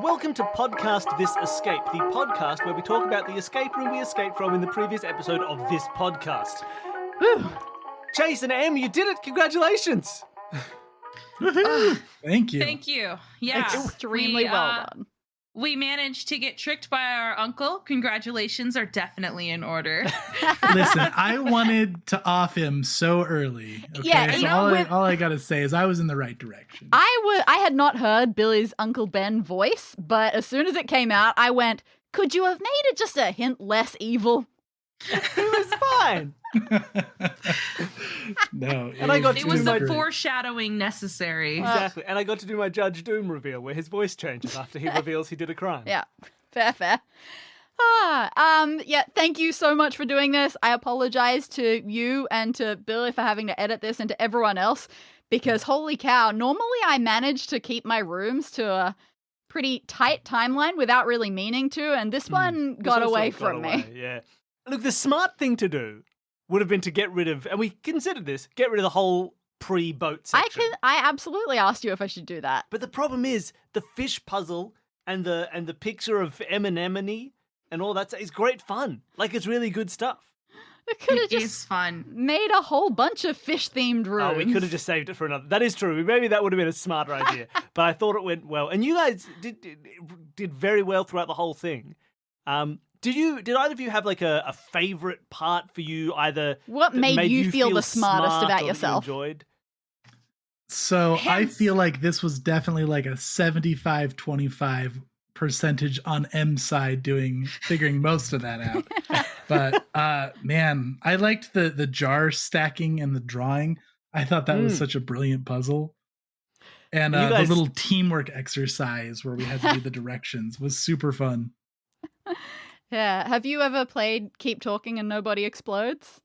Welcome to Podcast This Escape, the podcast where we talk about the escape room we escaped from in the previous episode of this podcast. Whew. Chase and Em, you did it! Congratulations! Thank you. Thank you. Yeah. Extremely well done. We managed to get tricked by our uncle. Congratulations are definitely in order. Listen, I wanted to off him so early. Okay? Yeah, so all I gotta say is I was in the right direction. I had not heard Billy's Uncle Ben voice, but as soon as it came out, I went, could you have made it just a hint less evil? It was fine. No, And I got It to was do the my foreshadowing necessary. Exactly, and I got to do my Judge Doom reveal where his voice changes after he reveals he did a crime. Yeah, fair. Yeah, thank you so much for doing this. I apologize to you and to Billy for having to edit this and to everyone else because holy cow, normally I manage to keep my rooms to a pretty tight timeline without really meaning to, and this one got away from me. Yeah. Look, the smart thing to do would have been to get rid of, and we considered this, get rid of the whole pre-boat section. I absolutely asked you if I should do that. But the problem is the fish puzzle and the picture of Eminemony and all that is great fun. Like, it's really good stuff. We could have It is just fun. made a whole bunch of fish-themed rooms. Oh, we could have just saved it for another. That is true. Maybe that would have been a smarter idea. But I thought it went well. And you guys did very well throughout the whole thing. Did either of you have like a favorite part for you? Either What made you feel the smartest smart about or yourself? You enjoyed? So I Hence- feel like this was definitely like a 75-25 percentage on M's side figuring most of that out. But man, I liked the jar stacking and the drawing. I thought that was such a brilliant puzzle. And You guys- the little teamwork exercise where we had to do the directions was super fun. Yeah. Have you ever played Keep Talking and Nobody Explodes?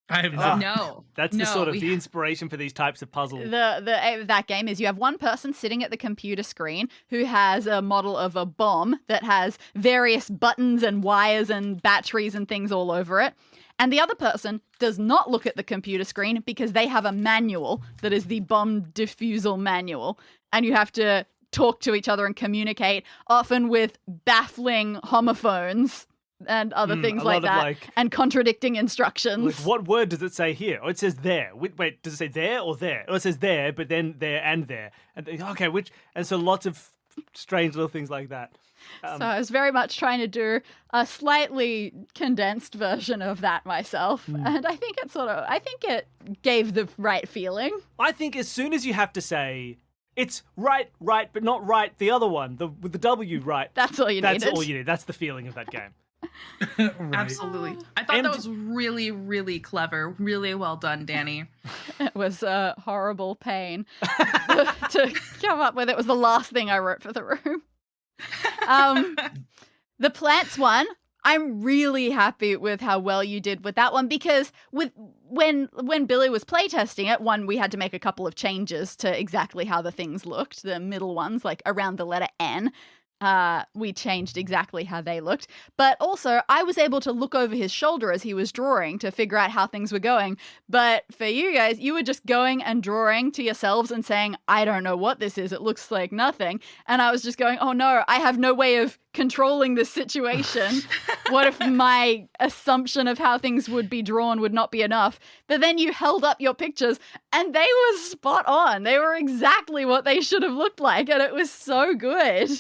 I have Oh. not. No. That's no, the sort of we- the inspiration for these types of puzzles. That game is you have one person sitting at the computer screen who has a model of a bomb that has various buttons and wires and batteries and things all over it. And the other person does not look at the computer screen because they have a manual that is the bomb defusal manual. And you have to talk to each other and communicate, often with baffling homophones and other things a like lot of, that, like- and contradicting instructions. Like, what word does it say here? Oh, it says there. Wait, does it say there or there? Oh, it says there, but then there and there. And okay, which? And so lots of strange little things like that. So I was very much trying to do a slightly condensed version of that myself. And I think it gave the right feeling. I think as soon as you have to say it's right, but not right, the other one, with the W right. That's all you That's needed. all you need. That's the feeling of that game. Right. Absolutely. I thought that was really, really clever. Really well done, Danny. It was a horrible pain to come up with. It was the last thing I wrote for the room. The plants one, I'm really happy with how well you did with that one because when Billy was playtesting it, one, we had to make a couple of changes to exactly how the things looked. The middle ones, like around the letter N, we changed exactly how they looked. But also, I was able to look over his shoulder as he was drawing to figure out how things were going. But for you guys, you were just going and drawing to yourselves and saying, I don't know what this is. It looks like nothing. And I was just going, oh no, I have no way of controlling this situation. What if my assumption of how things would be drawn would not be enough? But then you held up your pictures and they were spot on. They were exactly what they should have looked like. And it was so good.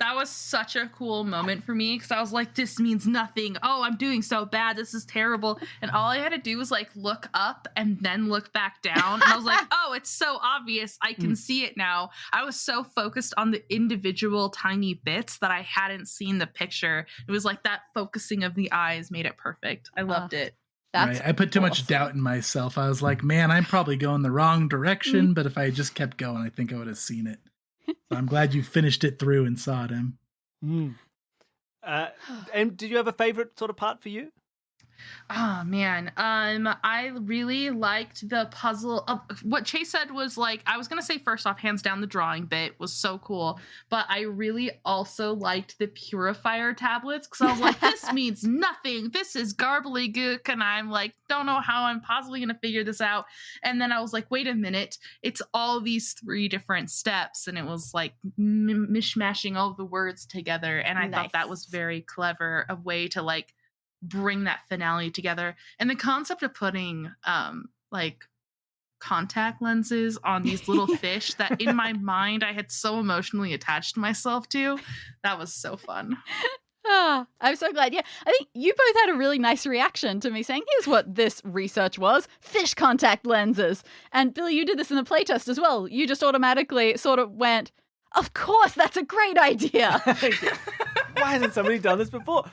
That was such a cool moment for me because I was like, this means nothing. Oh, I'm doing so bad. This is terrible. And all I had to do was like look up and then look back down. And I was like, oh, it's so obvious. I can see it now. I was so focused on the individual tiny bits that I hadn't seen the picture. It was like that focusing of the eyes made it perfect. I loved it. That's Right. I put too much awesome. doubt in myself. I was like, man, I'm probably going the wrong direction, but if I just kept going, I think I would have seen it. So I'm glad you finished it through and saw it, Em. And did you have a favorite sort of part for you? Oh man, I really liked the puzzle. What Chase said was like, I was gonna say first off, hands down, the drawing bit was so cool, but I really also liked the purifier tablets because I was like, this means nothing. This is gobbledygook, and I'm like, don't know how I'm possibly gonna figure this out. And then I was like, wait a minute, it's all these 3 different steps, and it was like mishmashing all of the words together, and I thought that was very clever, a way to like bring that finale together. And the concept of putting like contact lenses on these little fish that in my mind I had so emotionally attached myself to, that was so fun. Oh, I'm so glad. Yeah, I think you both had a really nice reaction to me saying, here's what this research was, fish contact lenses. And Billy, you did this in the playtest as well. You just automatically sort of went, of course, that's a great idea. Why hasn't somebody done this before?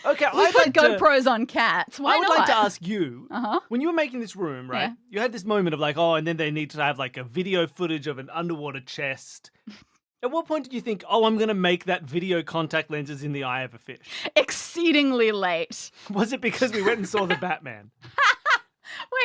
Okay, We put GoPros on cats. Why I would not? like to ask you, Uh-huh. when you were making this room, right? Yeah. You had this moment of like, oh, and then they need to have like a video footage of an underwater chest. At what point did you think, oh, I'm going to make that video contact lenses in the eye of a fish? Exceedingly late. Was it because we went and saw the Batman?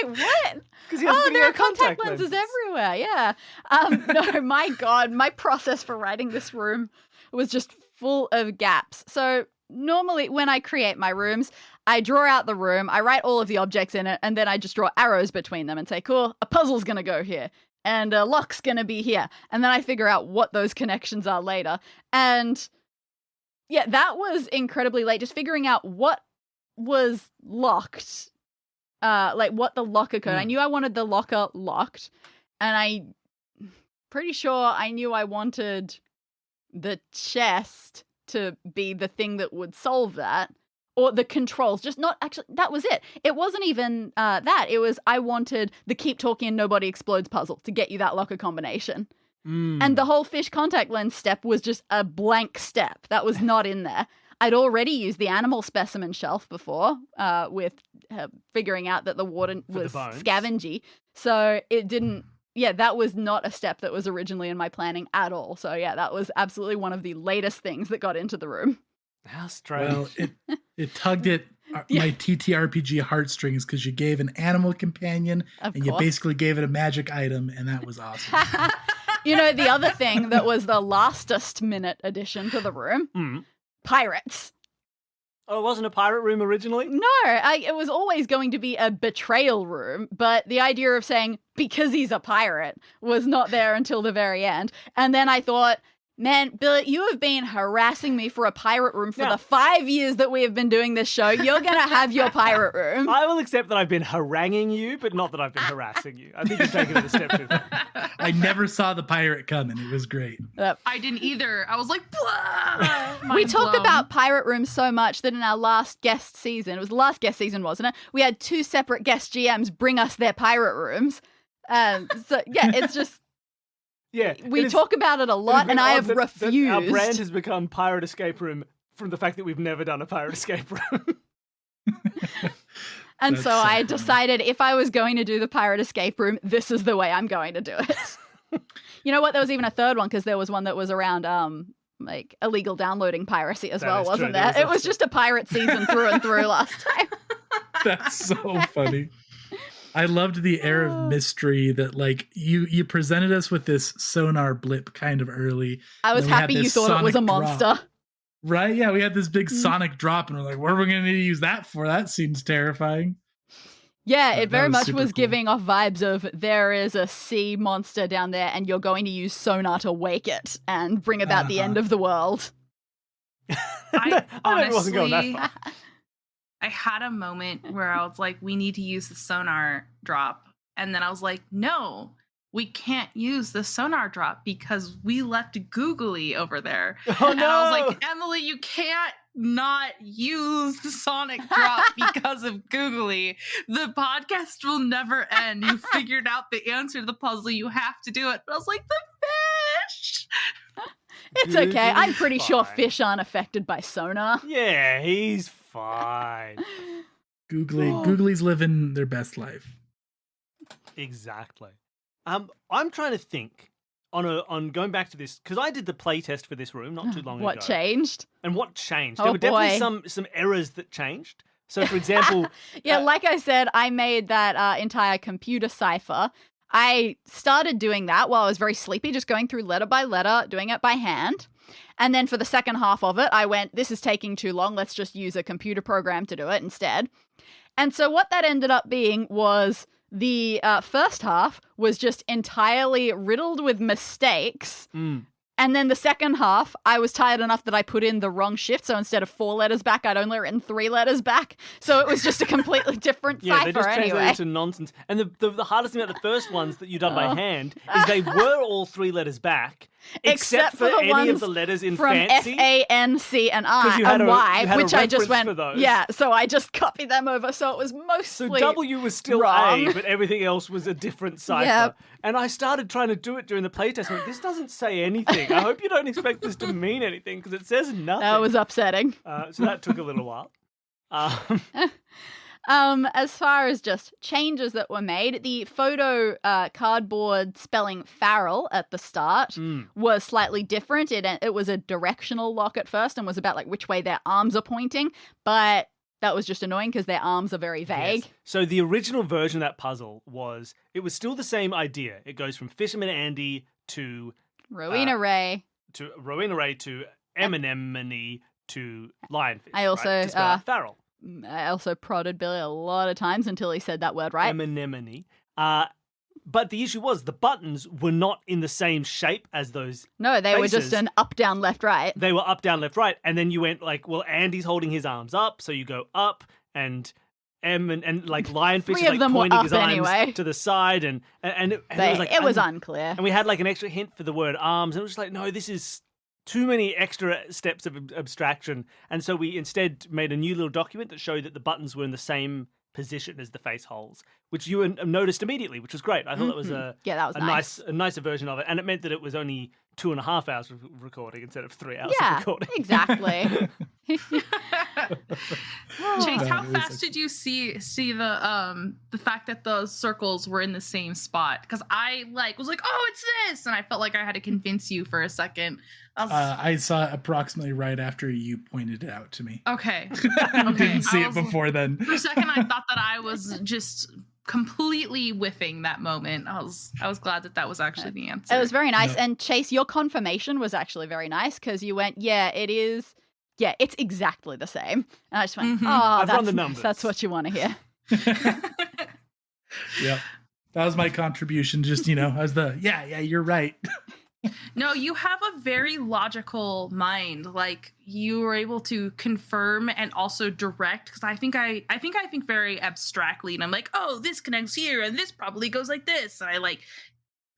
Wait, what? Because he has video there are contact lenses everywhere. Yeah. No, my God, my process for writing this room was just full of gaps. So normally when I create my rooms, I draw out the room, I write all of the objects in it, and then I just draw arrows between them and say, cool, a puzzle's going to go here. And a lock's going to be here. And then I figure out what those connections are later. And yeah, that was incredibly late. Just figuring out what was locked, like what the locker code. I knew I wanted the locker locked. And I'm pretty sure I knew I wanted the chest to be the thing that would solve that. Or the controls, just not actually, that was it. It wasn't even that. It was, I wanted the keep talking and nobody explodes puzzle to get you that locker combination. And the whole fish contact lens step was just a blank step. That was not in there. I'd already used the animal specimen shelf before with figuring out that the water was scavengy. So it didn't, that was not a step that was originally in my planning at all. So yeah, that was absolutely one of the latest things that got into the room. How strange. Well, it tugged at my TTRPG heartstrings because you gave an animal companion you basically gave it a magic item, and that was awesome. You know, the other thing that was the lastest minute addition to the room, pirates. Oh, it wasn't a pirate room originally? No, it was always going to be a betrayal room, but the idea of saying, because he's a pirate, was not there until the very end. And then I thought, man, Bill, you have been harassing me for a pirate room for the 5 years that we have been doing this show. You're going to have your pirate room. I will accept that I've been haranguing you, but not that I've been harassing you. I think you've taken it a step too far. I never saw the pirate coming. It was great. I didn't either. I was like, blah! We talk about pirate rooms so much that in our last guest season, it was the last guest season, wasn't it? We had 2 separate guest GMs bring us their pirate rooms. So, yeah, it's just... Yeah, we talk about it a lot, and I have refused. Our brand has become Pirate Escape Room from the fact that we've never done a Pirate Escape Room. And so I decided if I was going to do the Pirate Escape Room, this is the way I'm going to do it. You know what? There was even a third one because there was one that was around like illegal downloading piracy as well, wasn't there? It was just a pirate season through and through last time. That's so funny. I loved the air of mystery that like you presented us with this sonar blip kind of early. I was happy you thought it was a monster. Drop. Right? Yeah, we had this big sonic drop and we're like, what are we going to need to use that for? That seems terrifying. Yeah, it very much was giving off vibes of there is a sea monster down there and you're going to use sonar to wake it and bring about the end of the world. I honestly wasn't going that far. I had a moment where I was like, we need to use the sonar drop. And then I was like, no, we can't use the sonar drop because we left Googly over there. Oh, no. And I was like, Emily, you can't not use the sonic drop because of Googly. The podcast will never end. You figured out the answer to the puzzle. You have to do it. But I was like, the fish. It's okay. I'm pretty sure fish aren't affected by sonar. Yeah, he's fine. Googly's living their best life. Exactly. I'm trying to think on going back to this because I did the play test for this room not too long ago. What changed? And what changed? Oh, There were definitely some errors that changed. So, for example, Yeah, like I said, I made that entire computer cipher. I started doing that while I was very sleepy, just going through letter by letter, doing it by hand. And then for the second half of it, I went, this is taking too long. Let's just use a computer program to do it instead. And so what that ended up being was the first half was just entirely riddled with mistakes. And then the second half, I was tired enough that I put in the wrong shift. So instead of 4 letters back, I'd only written 3 letters back. So it was just a completely different yeah, they cipher just translated anyway. into nonsense. And the hardest thing about the first ones that you done by hand is they were all 3 letters back, except for the any ones of the letters in from fancy. FANC and I you had and a- Y, you had a which I just reference went, for those. yeah, so I just copied them over. So it was mostly So W was still wrong. A, but everything else was a different cipher. Yep. And I started trying to do it during the playtest. I went, this doesn't say anything. I hope you don't expect this to mean anything because it says nothing. That was upsetting. So that took a little while. As far as just changes that were made, the photo cardboard spelling Farrell at the start was slightly different. It was a directional lock at first and was about like which way their arms are pointing, but that was just annoying because their arms are very vague. Yes. So the original version of that puzzle was still the same idea. It goes from Fisherman Andy to Rowena Ray. to Rowena Ray to Eminemony to Lionfish. I also, right? To spell out Farrell. I also prodded Billy a lot of times until he said that word right. Eminemony. But the issue was the buttons were not in the same shape as those. No, they were faces. just an up, down, left, right. They were up, down, left, right. And then you went like, well, Andy's holding his arms up. So you go up and and like Lionfish Three is of like them were pointing up his arms anyway. to the side. And it was like, It was unclear. And we had like an extra hint for the word arms. And it was just like, no, this is too many extra steps of abstraction. And so we instead made a new little document that showed that the buttons were in the same position as the face holes, which you noticed immediately, which was great. I thought that was that was a nicer version of it. And it meant that it was only 2.5 hours of recording instead of 3 hours Yeah, of recording. exactly. Chase, how fast did you see the fact that those circles were in the same spot? Because I was like, oh, it's this, and I felt like I had to convince you for a second. I saw it approximately right after you pointed it out to me. Okay. Didn't see it before then. For a second, I thought that I was just completely whiffing that moment. I was glad that was actually the answer. It was very nice. No. And Chase, your confirmation was actually very nice because you went, yeah, it is. Yeah, it's exactly the same. And I just went, I've run the that's numbers. That's what you want to hear. Yep. That was my contribution. Just, as yeah, you're right. No, you have a very logical mind. Like you were able to confirm and also direct. Because I think I think very abstractly, and I'm like, oh, this connects here, and this probably goes like this, and I like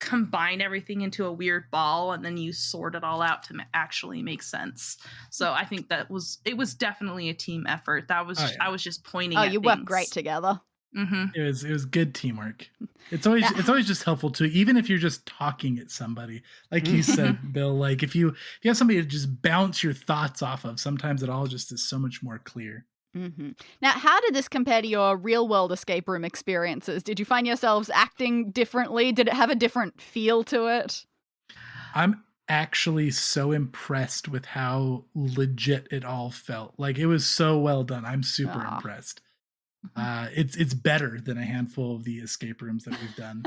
combine everything into a weird ball, and then you sort it all out to actually make sense. So I think it was definitely a team effort. That was I was just pointing. Oh, at you things. worked great together. Mm-hmm. It was good teamwork. It's always just helpful too, even if you're just talking at somebody, like you said, Bill. Like if you have somebody to just bounce your thoughts off of, sometimes it all just is so much more clear. Mm-hmm. Now, how did this compare to your real world escape room experiences? Did you find yourselves acting differently? Did it have a different feel to it? I'm actually so impressed with how legit it all felt. Like it was so well done. I'm super impressed. It's better than a handful of the escape rooms that we've done.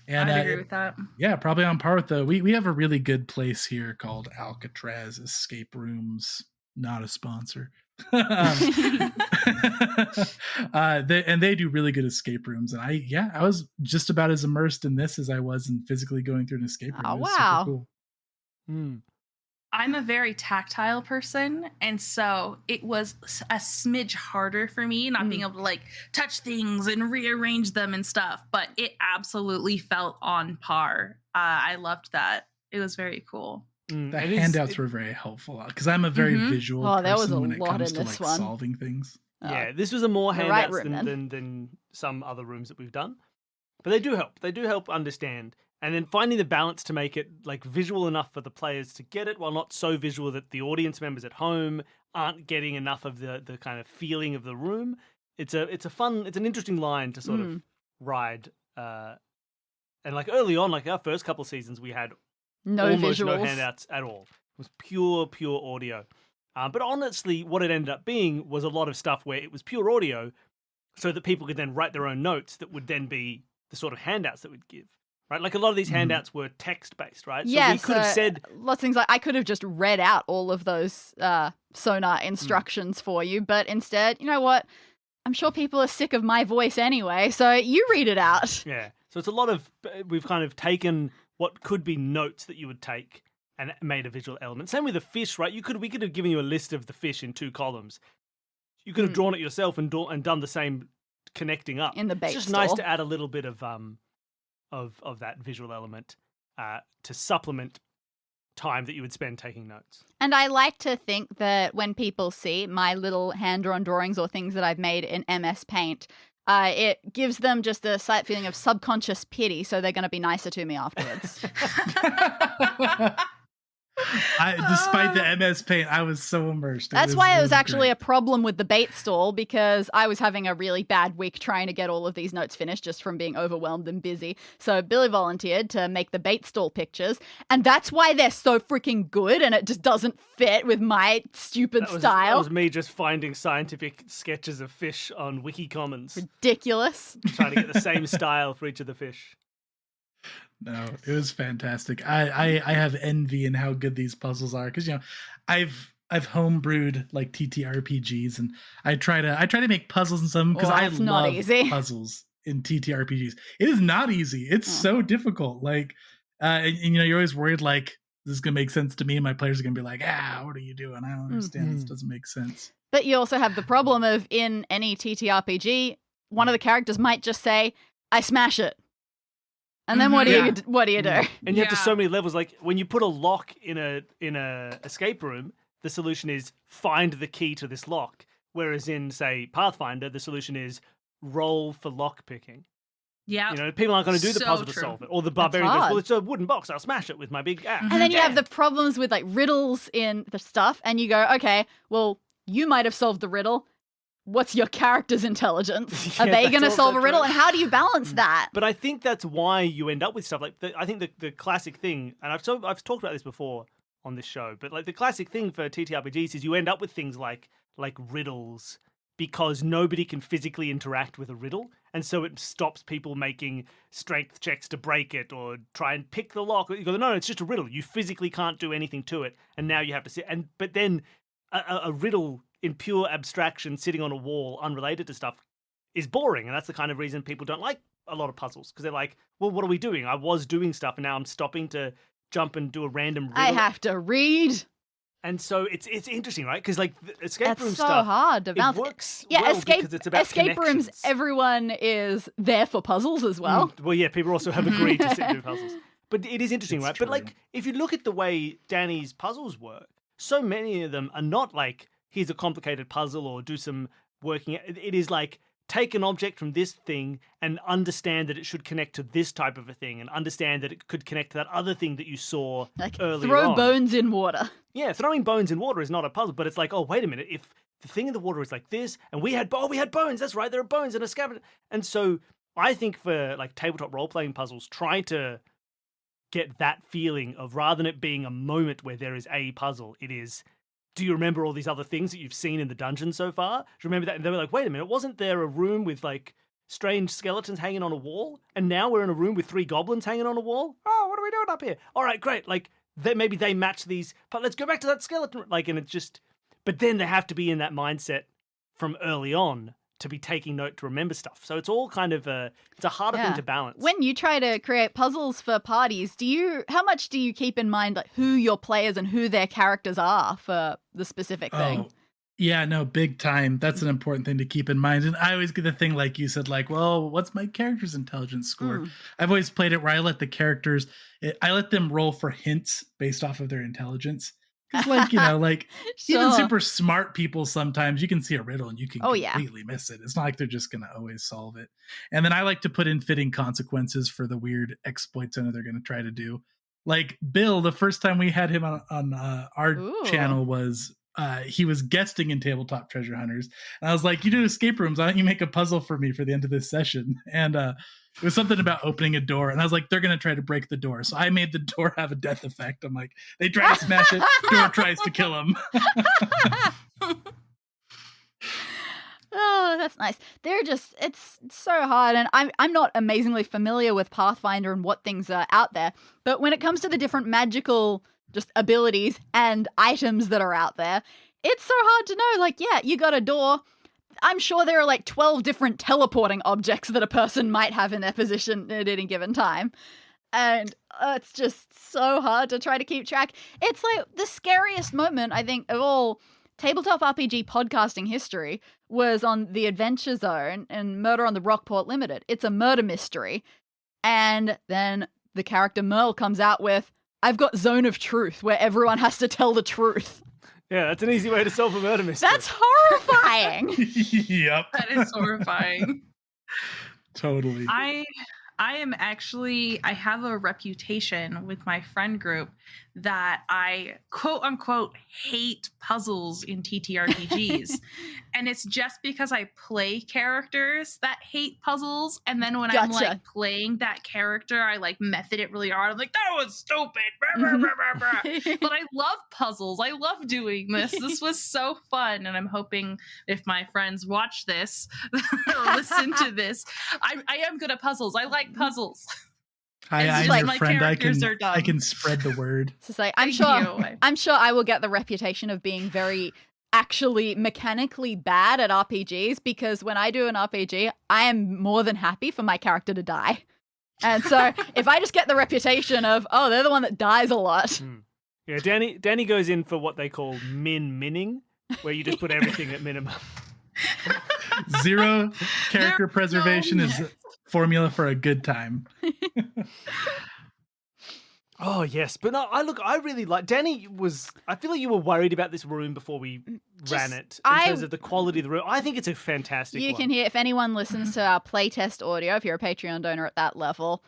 And I agree with that. Yeah, probably on par with we have a really good place here called Alcatraz Escape Rooms. Not a sponsor. They do really good escape rooms, and I was just about as immersed in this as I was in physically going through an escape room. Oh, It was wow. super cool. I'm a very tactile person, and so it was a smidge harder for me not being able to like touch things and rearrange them and stuff, but it absolutely felt on par. I loved that. It was very cool. The handouts were very helpful because I'm a very visual person there was a when it lot comes in to this like one. solving things. Yeah, this was a more the right handouts room, than some other rooms that we've done. But they do help. They do help understand. And then finding the balance to make it like visual enough for the players to get it while not so visual that the audience members at home aren't getting enough of the kind of feeling of the room. It's an interesting line to sort of ride. And like early on, like our first couple seasons, we had No almost visuals. no handouts at all. It was pure audio. But honestly, what it ended up being was a lot of stuff where it was pure audio, so that people could then write their own notes that would then be the sort of handouts that we'd give. Right, like a lot of these handouts were text-based, right? So Yeah, we could have said lots of things. Like I could have just read out all of those sonar instructions for you, but instead, you know what? I'm sure people are sick of my voice anyway, so you read it out. Yeah. So it's a lot of, we've kind of taken what could be notes that you would take and made a visual element. Same with the fish, right? We could have given you a list of the fish in 2 columns. You could have drawn it yourself and done the same connecting up. In the bait It's just store. nice to add a little bit of that visual element to supplement time that you would spend taking notes. And I like to think that when people see my little hand-drawn drawings or things that I've made in MS Paint, it gives them just a slight feeling of subconscious pity, so they're going to be nicer to me afterwards. Despite the MS Paint, I was so immersed. That's why it was actually a problem with the bait stall, because I was having a really bad week trying to get all of these notes finished just from being overwhelmed and busy. So Billy volunteered to make the bait stall pictures, and that's why they're so freaking good, and it just doesn't fit with my stupid style. That was me just finding scientific sketches of fish on Wiki Commons. Ridiculous. Trying to get the same style for each of the fish. No, it was fantastic. I have envy in how good these puzzles are, because I've homebrewed like TTRPGs, and I try to make puzzles and some because I love puzzles in TTRPGs. It is not easy. It's so difficult. Like, and you're always worried like this is gonna make sense to me, and my players are gonna be like, what are you doing? I don't understand. This doesn't make sense. But you also have the problem of in any TTRPG, one of the characters might just say, "I smash it." And then what do you do? And you have to so many levels. Like when you put a lock in a escape room, the solution is find the key to this lock. Whereas in, say, Pathfinder, the solution is roll for lock picking. Yeah. People aren't going to do the puzzle to solve it. Or the barbarian goes, well, it's a wooden box. I'll smash it with my big axe. And then you have the problems with like riddles in the stuff. And you go, okay, well, you might have solved the riddle. What's your character's intelligence? Are they going to solve a riddle? And how do you balance that? But I think that's why you end up with stuff like I think the classic thing, and I've talked about this before on this show, but like the classic thing for TTRPGs is you end up with things like riddles because nobody can physically interact with a riddle, and so it stops people making strength checks to break it or try and pick the lock. You go, no, it's just a riddle. You physically can't do anything to it, and now you have to sit. But then a riddle in pure abstraction sitting on a wall unrelated to stuff is boring, and that's the kind of reason people don't like a lot of puzzles, because they're like, well, what are we doing? I was doing stuff and now I'm stopping to jump and do a random riddle. I have to read. And so it's interesting, right? Because like the escape room so stuff, hard to balance. It works because it's about escape rooms, everyone is there for puzzles as well. Well, yeah, people also have agreed to sit and do puzzles. But it is interesting, right? True. But like, if you look at the way Danny's puzzles work, so many of them are not like, here's a complicated puzzle or do some working. It is like, take an object from this thing and understand that it should connect to this type of a thing, and understand that it could connect to that other thing that you saw like earlier throw on. bones in water. Yeah, throwing bones in water is not a puzzle, but it's like, oh, wait a minute, if the thing in the water is like this, and we had bones, that's right, there are bones in a scavenger. And so I think for like tabletop role-playing puzzles, try to get that feeling of, rather than it being a moment where there is a puzzle, it is, do you remember all these other things that you've seen in the dungeon so far? Do you remember that? And they were like, wait a minute, wasn't there a room with like strange skeletons hanging on a wall? And now we're in a room with 3 goblins hanging on a wall? Oh, what are we doing up here? All right, great. Like, maybe they match these, but let's go back to that skeleton. Like, and it's just, but then they have to be in that mindset from early on to be taking note to remember stuff. So it's all kind of it's a harder thing to balance. When you try to create puzzles for parties, how much do you keep in mind like who your players and who their characters are for the specific thing? Oh, yeah, no, big time. That's an important thing to keep in mind. And I always get the thing, like you said, like, well, what's my character's intelligence score? I've always played it where I let the characters, I let them roll for hints based off of their intelligence. Because, like, like even super smart people, sometimes you can see a riddle and you can completely miss it. It's not like they're just going to always solve it. And then I like to put in fitting consequences for the weird exploits I know they're going to try to do. Like Bill, the first time we had him on our channel was he was guesting in Tabletop Treasure Hunters. And I was like, you do escape rooms. Why don't you make a puzzle for me for the end of this session? And it was something about opening a door. And I was like, they're going to try to break the door. So I made the door have a death effect. I'm like, they try to smash it. Door tries to kill him. Oh, that's nice. It's so hard, and I'm not amazingly familiar with Pathfinder and what things are out there, but when it comes to the different magical just abilities and items that are out there, it's so hard to know. Like, yeah, you got a door. I'm sure there are like 12 different teleporting objects that a person might have in their position at any given time. And it's just so hard to try to keep track. It's like the scariest moment, I think, of all tabletop RPG podcasting history was on the Adventure Zone and Murder on the Rockport Limited. It's a murder mystery. And then the character Merle comes out with, I've got Zone of Truth, where everyone has to tell the truth. Yeah, that's an easy way to solve a murder mystery. That's horrifying. Yep. That is horrifying. Totally. I have a reputation with my friend group that I quote unquote hate puzzles in TTRPGs. And it's just because I play characters that hate puzzles. And then when I'm like playing that character, I like method it really hard. I'm like, that was stupid. But I love puzzles. I love doing this. This was so fun. And I'm hoping if my friends watch this or listen to this, I am good at puzzles. I like puzzles. I'm like your my friend. characters are dumb. I can spread the word. So like, I'm sure I will get the reputation of being very actually mechanically bad at RPGs, because when I do an RPG, I am more than happy for my character to die. And so if I just get the reputation of, oh, they're the one that dies a lot. Yeah, Danny goes in for what they call minning, where you just put everything at minimum. Zero character preservation is formula for a good time. Oh yes, but no, I really like Danny was. I feel like you were worried about this room before we ran it in terms of the quality of the room. I think it's a fantastic. You can hear, if anyone listens to our playtest audio, if you're a Patreon donor at that level,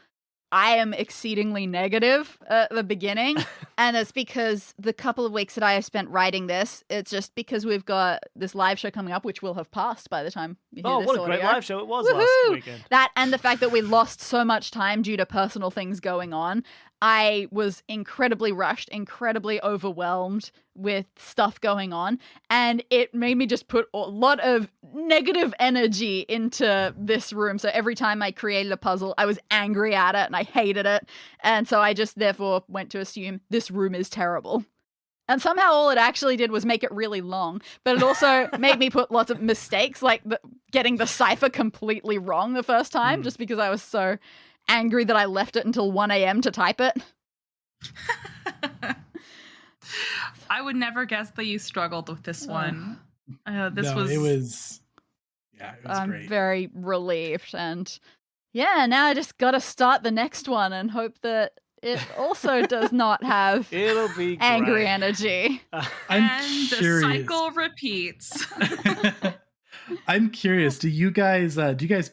I am exceedingly negative at the beginning. And it's because the couple of weeks that I have spent writing this, it's just because we've got this live show coming up, which will have passed by the time you hear this what a audio. great live show it was Woohoo! last weekend. That and the fact that we lost so much time due to personal things going on. I was incredibly rushed, incredibly overwhelmed with stuff going on, and it made me just put a lot of negative energy into this room. So every time I created a puzzle, I was angry at it and I hated it. And so I just therefore went to assume this room is terrible. And somehow all it actually did was make it really long, but it also made me put lots of mistakes, like getting the cipher completely wrong the first time, just because I was so angry that I left it until 1 a.m. to type it. I would never guess that you struggled with this one. It was I'm great. very relieved, and yeah, now I just gotta start the next one and hope that it also does not have It'll be angry great. energy. And curious. the cycle repeats. I'm curious. Do you guys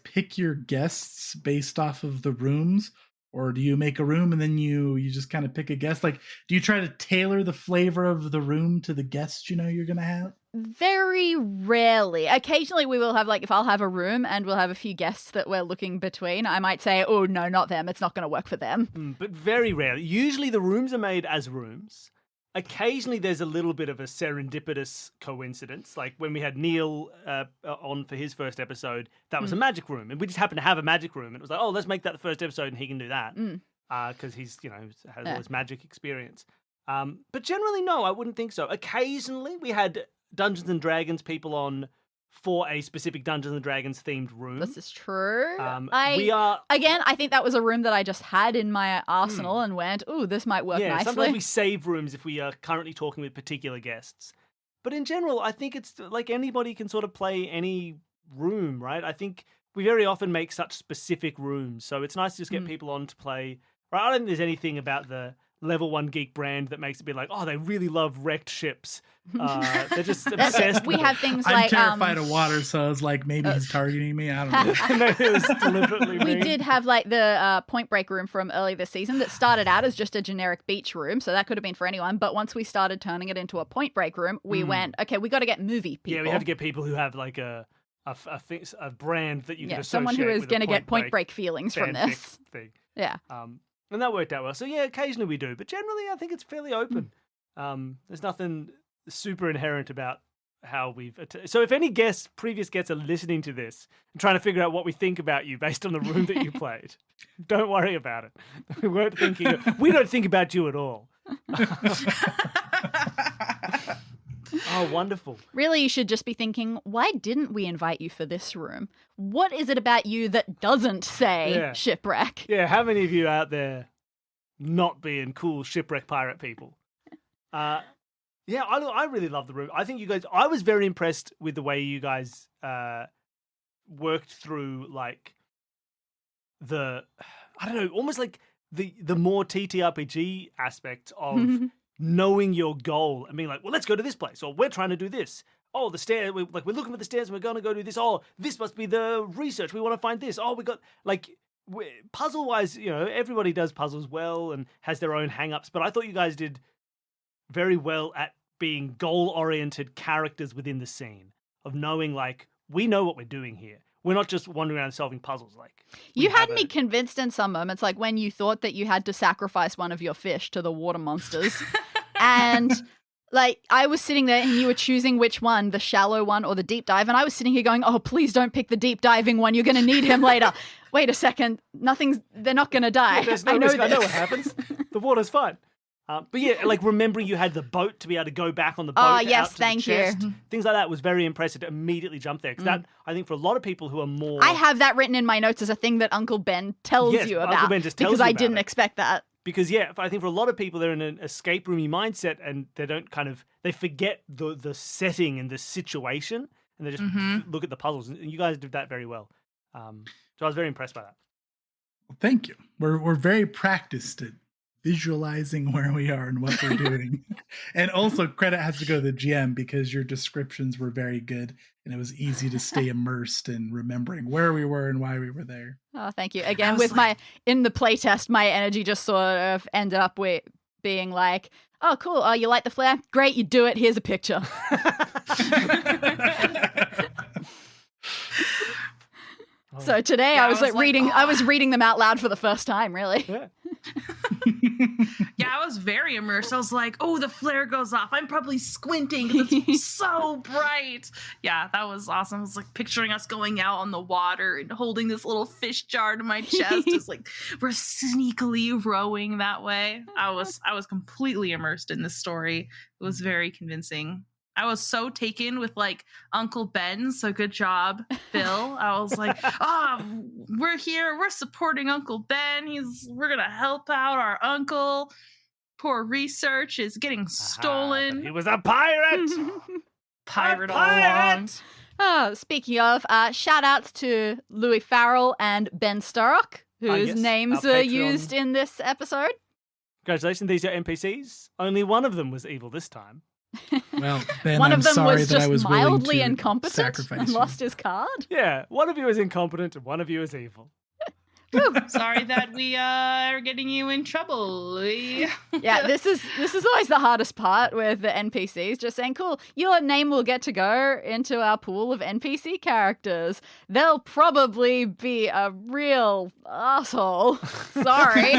pick your guests based off of the rooms, or do you make a room and then you just kind of pick a guest? Like, do you try to tailor the flavor of the room to the guests you're gonna have? Very rarely. Occasionally we will have, like, if I'll have a room and we'll have a few guests that we're looking between, I might say, oh no, not them, it's not going to work for them. But very rarely. Usually the rooms are made as rooms. Occasionally there's a little bit of a serendipitous coincidence. Like when we had Neil on for his first episode, that was a magic room. And we just happened to have a magic room. And it was like, oh, let's make that the first episode and he can do that. Because he's, has all this magic experience. But generally, no, I wouldn't think so. Occasionally we had Dungeons and Dragons people on for a specific Dungeons and Dragons themed room. This is true. I think that was a room that I just had in my arsenal and went, ooh, this might work nicely. Sometimes we save rooms if we are currently talking with particular guests. But in general, I think it's like anybody can sort of play any room, right? I think we very often make such specific rooms. So it's nice to just get people on to play. Right? I don't think there's anything about the level 1 geek brand that makes it be like, oh, they really love wrecked ships. They're just obsessed We with have it. things I'm like terrified of water, so I was like, maybe he's targeting me. I don't know. Maybe it was deliberately we mean. did have like the Point Break room from early this season that started out as just a generic beach room, so that could have been for anyone. But once we started turning it into a Point Break room, we went, okay, we got to get movie people. Yeah, we had to get people who have like a brand that you can associate someone who is going to get Point Break feelings from fanfic this. thing. Yeah. And that worked out well. So yeah, occasionally we do, but generally I think it's fairly open. There's nothing super inherent about how we've. So if any previous guests are listening to this and trying to figure out what we think about you based on the room that you played, don't worry about it. We don't think about you at all. Oh, wonderful. Really, you should just be thinking, why didn't we invite you for this room? What is it about you that doesn't say shipwreck? Yeah, how many of you out there not being cool shipwreck pirate people? Yeah, I really love the room. I think you guys, I was very impressed with the way you guys worked through like almost like the more TTRPG aspect of knowing your goal and being like, well, let's go to this place, or we're trying to do this. Oh, the stairs, we're looking for the stairs and we're going to go do this. Oh, this must be the research. We want to find this. Oh, we got like puzzle-wise, everybody does puzzles well and has their own hang-ups, but I thought you guys did very well at being goal-oriented characters within the scene, of knowing like, we know what we're doing here. We're not just wandering around solving puzzles. Like you had me convinced in some moments, like when you thought that you had to sacrifice one of your fish to the water monsters. And like I was sitting there and you were choosing which one, the shallow one or the deep dive. And I was sitting here going, oh, please don't pick the deep diving one. You're going to need him later. Wait a second. They're not going to die. Yeah, there's no risk. I know what happens. The water's fine. But yeah, like remembering you had the boat to be able to go back on the boat. Oh, yes, out to thank the chest, you. Things like that was very impressive to immediately jump there. Because that, I think for a lot of people who are more... I have that written in my notes as a thing that Uncle Ben tells you about. Uncle Ben just tells because you I about didn't it. expect that. Because yeah, I think for a lot of people, they're in an escape roomy mindset and they don't they forget the setting and the situation and they just look at the puzzles. And you guys did that very well. So I was very impressed by that. Well, thank you. We're very practiced at visualizing where we are and what we're doing. And also credit has to go to the GM because your descriptions were very good and it was easy to stay immersed in remembering where we were and why we were there. Oh, thank you. Again, with in the playtest, my energy just sort of ended up with being like, oh, cool. Oh, you like the flare? Great, you do it. Here's a picture. So today I was reading them out loud for the first time, really. Yeah. Yeah, I was very immersed. I was like, oh, the flare goes off. I'm probably squinting because it's so bright. Yeah, that was awesome. I was like picturing us going out on the water and holding this little fish jar to my chest. It's like we're sneakily rowing that way. I was completely immersed in this story. It was very convincing. I was so taken with like Uncle Ben. So good job, Bill. I was like, we're here. We're supporting Uncle Ben. We're going to help out our uncle. Poor research is getting stolen. He was a pirate. Pirate all along. Speaking of, shout outs to Louis Farrell and Ben Sturrock, whose names are used in this episode. Congratulations. These are NPCs. Only one of them was evil this time. Well, Ben, one I'm of them sorry was that I just was willing mildly to incompetent sacrifice and you. lost his card. Yeah, one of you is incompetent and one of you is evil. Sorry that we are getting you in trouble. Yeah, this is always the hardest part with the NPCs. Just saying, cool, your name will get to go into our pool of NPC characters. They'll probably be a real asshole. Sorry.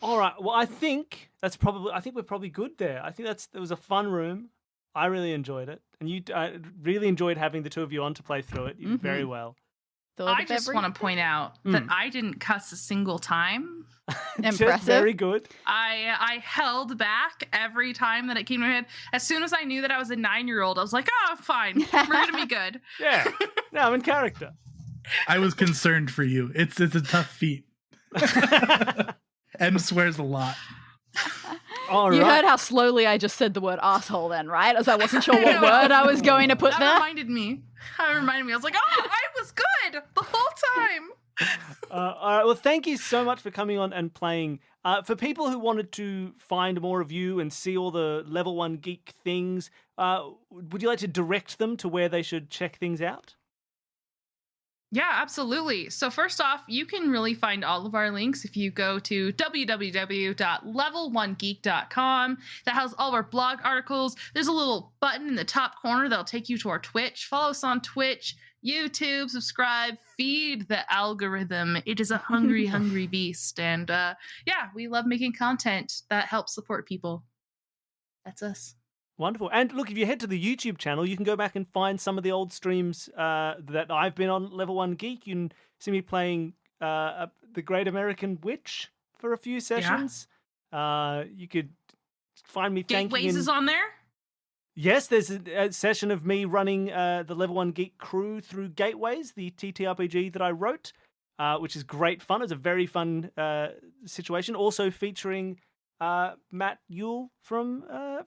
All right. Well, I think we're probably good there. I think it was a fun room. I really enjoyed it, and I really enjoyed having the two of you on to play through it. You did very well. I just want to point out that I didn't cuss a single time. Impressive. Very good. I held back every time that it came to my head. As soon as I knew that I was a 9-year-old, I was like, oh, fine. We're going to be good. Yeah. No, I'm in character. I was concerned for you. It's a tough feat. M swears a lot. You heard how slowly I just said the word asshole then, right? As I wasn't sure what word I was going to put there. That reminded me. I was like, oh, I was good the whole time. All right. Well, thank you so much for coming on and playing. For people who wanted to find more of you and see all the Level 1 Geek things, would you like to direct them to where they should check things out? Yeah, absolutely. So first off, you can really find all of our links if you go to www.level1geek.com. That has all of our blog articles. There's a little button in the top corner that'll take you to our Twitch. Follow us on Twitch, YouTube, subscribe, feed the algorithm. It is a hungry, hungry beast. And yeah, we love making content that helps support people. That's us. Wonderful. And look, if you head to the YouTube channel, you can go back and find some of the old streams that I've been on Level 1 Geek. You can see me playing The Great American Witch for a few sessions. Yeah. You could find me thanking... Gateways is on there? Yes, there's a session of me running the Level 1 Geek crew through Gateways, the TTRPG that I wrote, which is great fun. It's a very fun situation. Also featuring Matt Yule from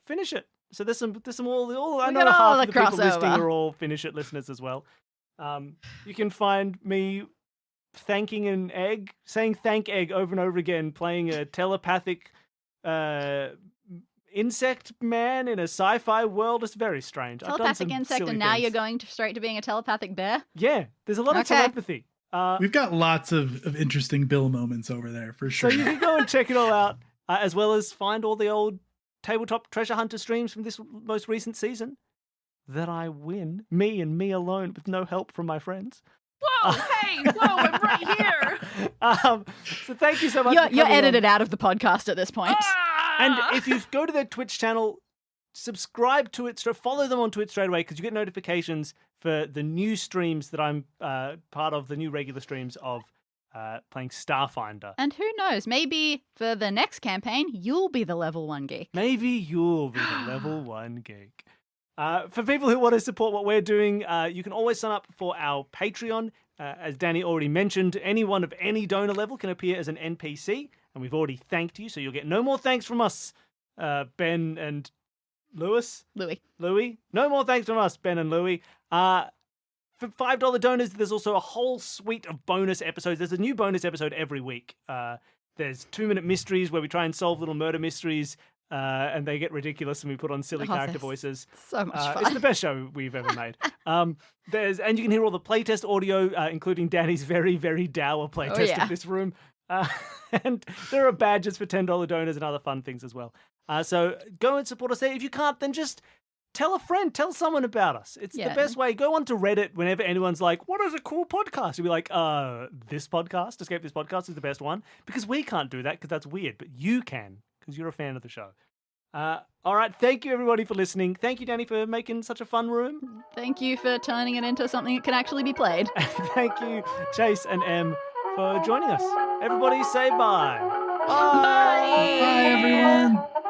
Finish It. So there's some all I know half of the people listening are all Finish It listeners as well. You can find me thanking an egg, saying thank egg over and over again, playing a telepathic insect man in a sci-fi world. It's very strange. Telepathic insect, and now you're going straight to being a telepathic bear? Yeah, there's a lot of telepathy. We've got lots of interesting Bill moments over there, for sure. So you can go and check it all out, as well as find all the old Tabletop Treasure Hunter streams from this most recent season that I win, me and me alone, with no help from my friends. Whoa, hey, whoa, I'm right here. So thank you so much. You're edited out of the podcast at this point. And if you go to their Twitch channel, subscribe to it, follow them on Twitch straight away, because you get notifications for the new streams that I'm part of, the new regular streams of playing Starfinder. And who knows, maybe for the next campaign, you'll be the Level 1 Geek. Maybe you'll be the Level 1 Geek. For people who want to support what we're doing, you can always sign up for our Patreon. As Danny already mentioned, anyone of any donor level can appear as an NPC, and we've already thanked you, so you'll get no more thanks from us, Ben and Louis. No more thanks from us, Ben and Louis. For $5 donors, there's also a whole suite of bonus episodes. There's a new bonus episode every week. There's 2-minute mysteries where we try and solve little murder mysteries, and they get ridiculous, and we put on silly character voices. So much fun. It's the best show we've ever made. And you can hear all the playtest audio, including Danny's very, very dour playtest of this room. And there are badges for $10 donors and other fun things as well. So go and support us there. If you can't, then just tell a friend, tell someone about us. It's the best way. Go on to Reddit whenever anyone's like, what is a cool podcast? You'll be like, this podcast, Escape This Podcast is the best one. Because we can't do that because that's weird, but you can because you're a fan of the show. All right. Thank you, everybody, for listening. Thank you, Danny, for making such a fun room. Thank you for turning it into something that can actually be played. Thank you, Chase and Em, for joining us. Everybody say bye. Bye, everyone.